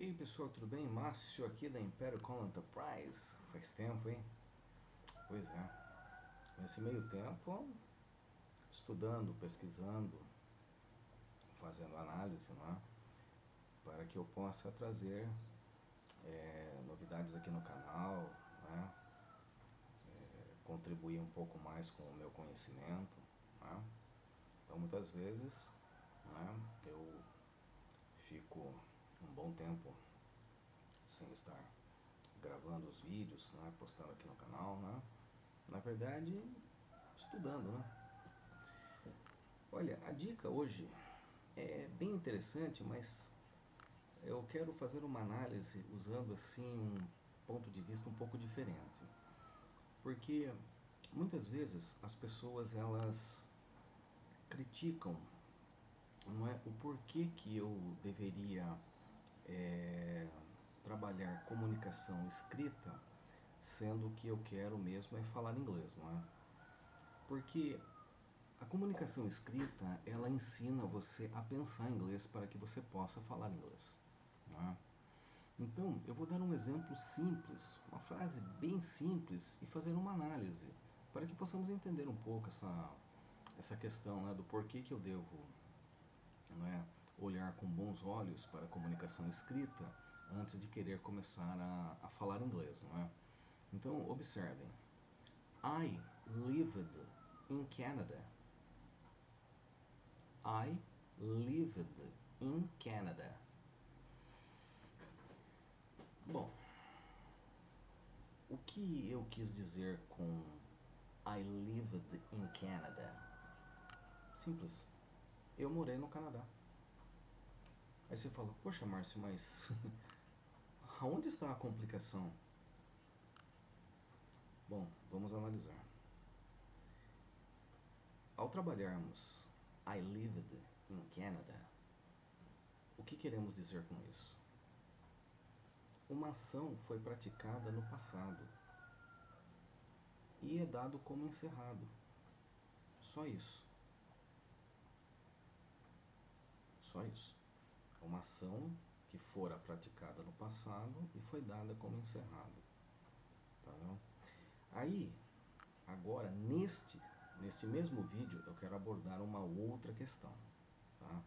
E aí pessoal, tudo bem? Márcio aqui da Império Call Enterprise. Faz tempo, hein? Pois é. Nesse meio tempo, estudando, pesquisando, fazendo análise, não é? Para que eu possa trazer novidades aqui no canal, né? Contribuir um pouco mais com o meu conhecimento, né? Então muitas vezes, né, eu fico um bom tempo sem estar gravando os vídeos, né, postando aqui no canal, né? Na verdade, estudando, né? Olha, a dica hoje é bem interessante, mas eu quero fazer uma análise usando assim um ponto de vista um pouco diferente. Porque muitas vezes as pessoas elas criticam, não é, o porquê que eu deveria trabalhar comunicação escrita, sendo que eu quero mesmo é falar inglês, não é? Porque a comunicação escrita, ela ensina você a pensar inglês para que você possa falar inglês, não é? Então, eu vou dar um exemplo simples, uma frase bem simples e fazer uma análise, para que possamos entender um pouco essa questão, né, do porquê que eu devo, não é, olhar com bons olhos para a comunicação escrita antes de querer começar a falar inglês, não é? Então, observem. I lived in Canada. I lived in Canada. Bom, o que eu quis dizer com I lived in Canada? Simples. Eu morei no Canadá. Aí você fala, poxa Márcio, mas aonde está a complicação? Bom, vamos analisar. Ao trabalharmos I lived in Canada, o que queremos dizer com isso? Uma ação foi praticada no passado e é dado como encerrado. Só isso. Só isso. Uma ação que fora praticada no passado e foi dada como encerrado. Tá vendo? Aí, agora, neste mesmo vídeo, eu quero abordar uma outra questão. Tá?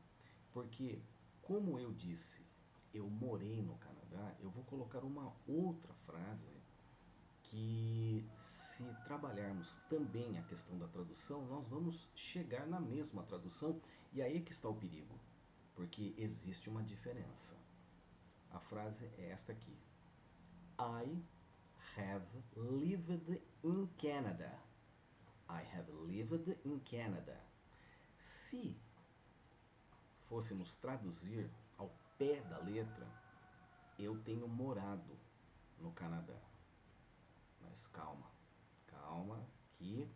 Porque, como eu disse, eu morei no Canadá, eu vou colocar uma outra frase que, se trabalharmos também a questão da tradução, nós vamos chegar na mesma tradução, e aí é que está o perigo, porque existe uma diferença. A frase é esta aqui: I have lived in Canada. I have lived in Canada. Se fôssemos traduzir ao pé da letra, eu tenho morado no Canadá. Mas calma, calma que,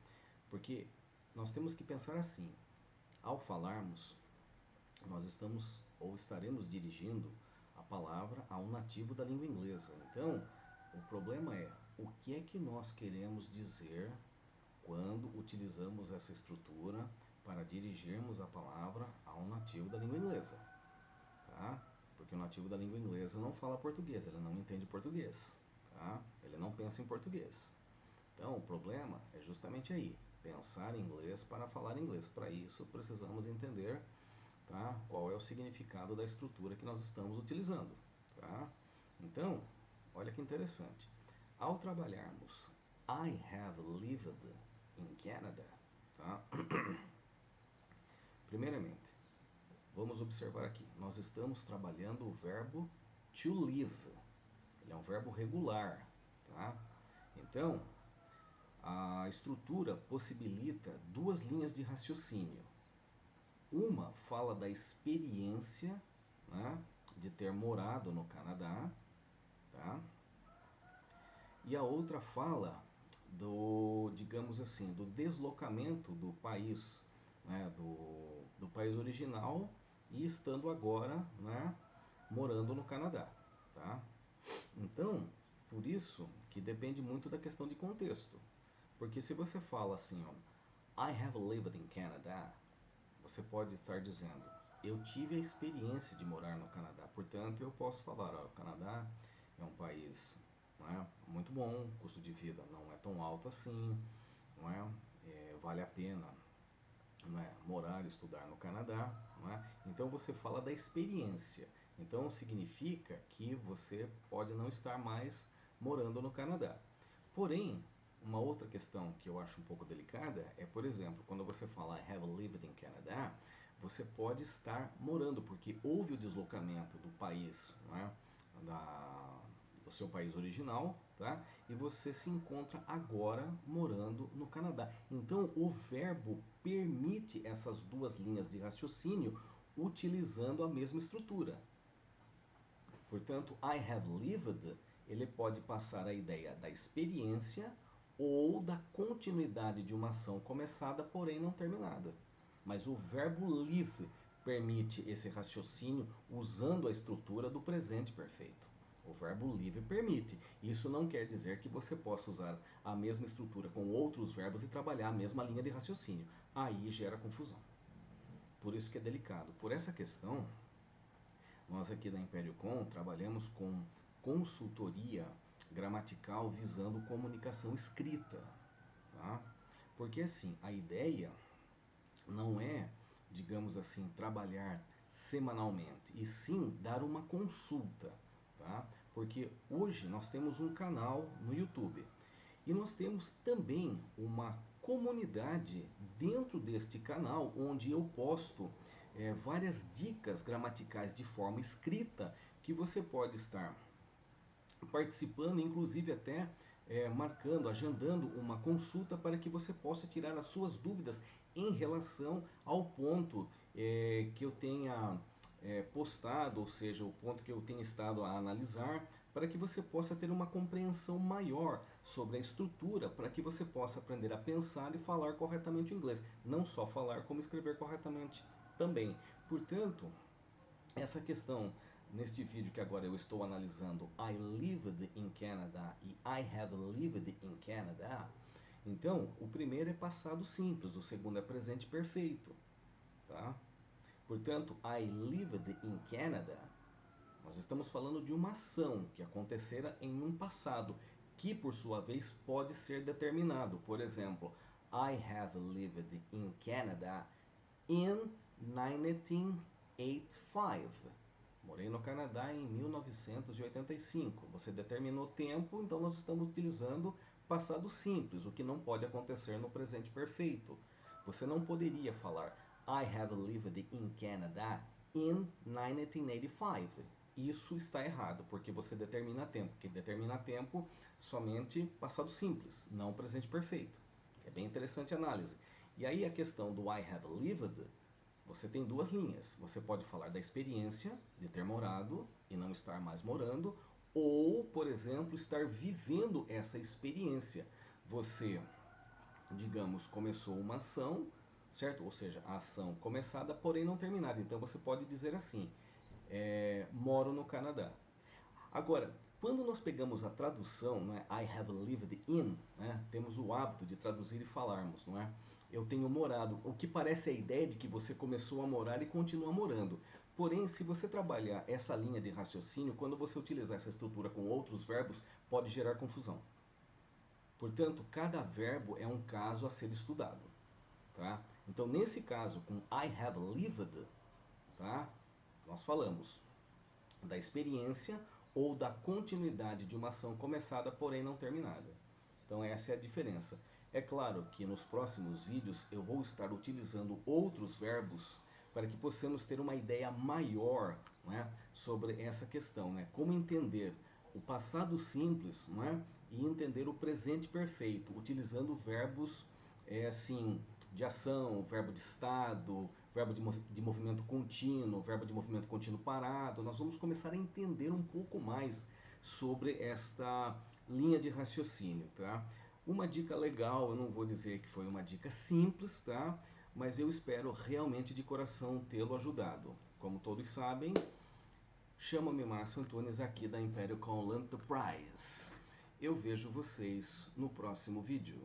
porque nós temos que pensar assim: ao falarmos, nós estamos ou estaremos dirigindo a palavra a um nativo da língua inglesa. Então, o problema é o que é que nós queremos dizer quando utilizamos essa estrutura para dirigirmos a palavra a um nativo da língua inglesa, tá? Porque o nativo da língua inglesa não fala português, ele não entende português, tá? Ele não pensa em português. Então, o problema é justamente aí, pensar em inglês para falar inglês. Para isso, precisamos entender, tá, qual é o significado da estrutura que nós estamos utilizando, tá? Então, olha que interessante. Ao trabalharmos I have lived in Canada, tá? Primeiramente, vamos observar aqui. Nós estamos trabalhando o verbo to live. Ele é um verbo regular, tá? Então, a estrutura possibilita duas linhas de raciocínio. Uma fala da experiência, né, de ter morado no Canadá, tá? E a outra fala do, digamos assim, do deslocamento do país, né, do país original e estando agora, né, morando no Canadá, tá? Então, por isso que depende muito da questão de contexto. Porque se você fala assim, ó, I have lived in Canada, você pode estar dizendo, eu tive a experiência de morar no Canadá, portanto eu posso falar, ó, o Canadá é um país, não é, muito bom, o custo de vida não é tão alto assim, não é, vale a pena, não é, morar e estudar no Canadá, não é? Então você fala da experiência, então significa que você pode não estar mais morando no Canadá. Porém, uma outra questão que eu acho um pouco delicada é, por exemplo, quando você fala I have lived in Canada, você pode estar morando, porque houve o deslocamento do país, não é? Do seu país original, tá? E você se encontra agora morando no Canadá. Então, o verbo permite essas duas linhas de raciocínio utilizando a mesma estrutura. Portanto, I have lived, ele pode passar a ideia da experiência ou da continuidade de uma ação começada, porém não terminada. Mas o verbo live permite esse raciocínio usando a estrutura do presente perfeito. O verbo live permite. Isso não quer dizer que você possa usar a mesma estrutura com outros verbos e trabalhar a mesma linha de raciocínio. Aí gera confusão. Por isso que é delicado. Por essa questão, nós aqui da Império Com trabalhamos com consultoria gramatical visando comunicação escrita, tá? Porque assim, a ideia não é, digamos assim, trabalhar semanalmente, e sim dar uma consulta, tá? Porque hoje nós temos um canal no YouTube e nós temos também uma comunidade dentro deste canal onde eu posto várias dicas gramaticais de forma escrita que você pode estar participando, inclusive até marcando, agendando uma consulta para que você possa tirar as suas dúvidas em relação ao ponto que eu tenha postado, ou seja, o ponto que eu tenha estado a analisar, para que você possa ter uma compreensão maior sobre a estrutura, para que você possa aprender a pensar e falar corretamente o inglês. Não só falar, como escrever corretamente também. Portanto, essa questão neste vídeo que agora eu estou analisando, I lived in Canada e I have lived in Canada. Então, o primeiro é passado simples, o segundo é presente perfeito, tá? Portanto, I lived in Canada, nós estamos falando de uma ação que acontecera em um passado, que por sua vez pode ser determinado. Por exemplo, I have lived in Canada in 1985. Morei no Canadá em 1985. Você determinou tempo, então nós estamos utilizando passado simples, o que não pode acontecer no presente perfeito. Você não poderia falar I have lived in Canada in 1985. Isso está errado, porque você determina tempo. Porque determina tempo somente passado simples, não presente perfeito. É bem interessante a análise. E aí a questão do I have lived, você tem duas linhas. Você pode falar da experiência de ter morado e não estar mais morando, ou, por exemplo, estar vivendo essa experiência. Você, digamos, começou uma ação, certo? Ou seja, a ação começada, porém não terminada. Então você pode dizer assim, moro no Canadá. Agora, quando nós pegamos a tradução, não é? I have lived in, né? Temos o hábito de traduzir e falarmos, não é? Eu tenho morado, o que parece a ideia de que você começou a morar e continua morando. Porém, se você trabalhar essa linha de raciocínio, quando você utilizar essa estrutura com outros verbos, pode gerar confusão. Portanto, cada verbo é um caso a ser estudado, tá? Então, nesse caso, com I have lived, tá? Nós falamos da experiência ou da continuidade de uma ação começada, porém não terminada. Então essa é a diferença. É claro que nos próximos vídeos eu vou estar utilizando outros verbos para que possamos ter uma ideia maior, não é, sobre essa questão, né? Como entender o passado simples, não é, e entender o presente perfeito, utilizando verbos assim, de ação, verbo de estado, verbo de movimento contínuo, verbo de movimento contínuo parado. Nós vamos começar a entender um pouco mais sobre esta linha de raciocínio, tá? Uma dica legal, eu não vou dizer que foi uma dica simples, tá? Mas eu espero realmente de coração tê-lo ajudado. Como todos sabem, chamo-me Márcio Antunes aqui da Império Com Enterprise. Eu vejo vocês no próximo vídeo.